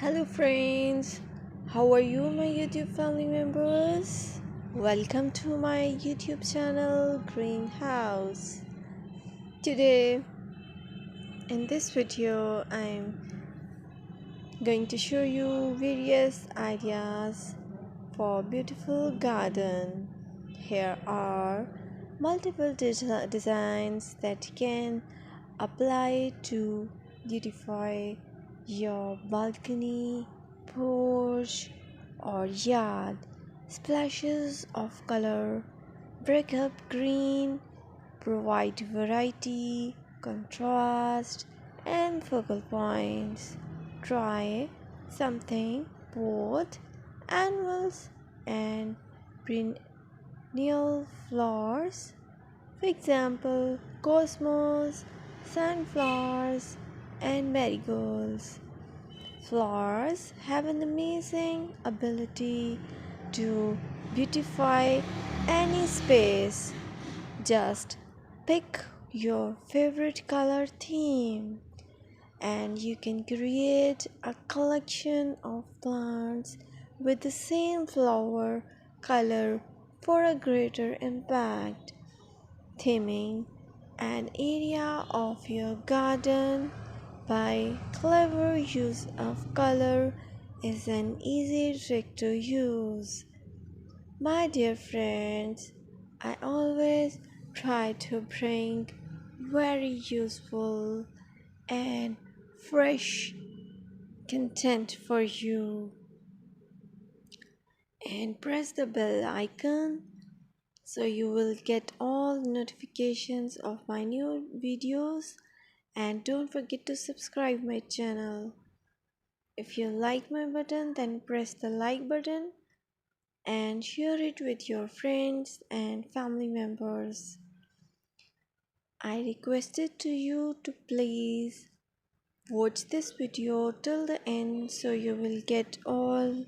Hello, friends. How are you, my YouTube family members? Welcome to my YouTube channel, Greenhouse. Today, in this video, I'm going to show you various ideas for beautiful garden. Here are multiple designs that can apply to beautify your balcony, porch, or yard. Splashes of color break up green, provide variety, contrast, and focal points. Try something both annuals and perennial flowers. For example, cosmos, sunflowers, and marigolds. Flowers have an amazing ability to beautify any space. Just pick your favorite color theme and you can create a collection of plants with the same flower color for a greater impact. Theming an area of your garden by clever use of color is an easy trick to use. My dear friends, I always try to bring very useful and fresh content for you, and press the bell icon so you will get all notifications of my new videos, and don't forget to subscribe my channel. If you like my button, then press the like button and share it with your friends and family members. I requested to you to please watch this video till the end so you will get all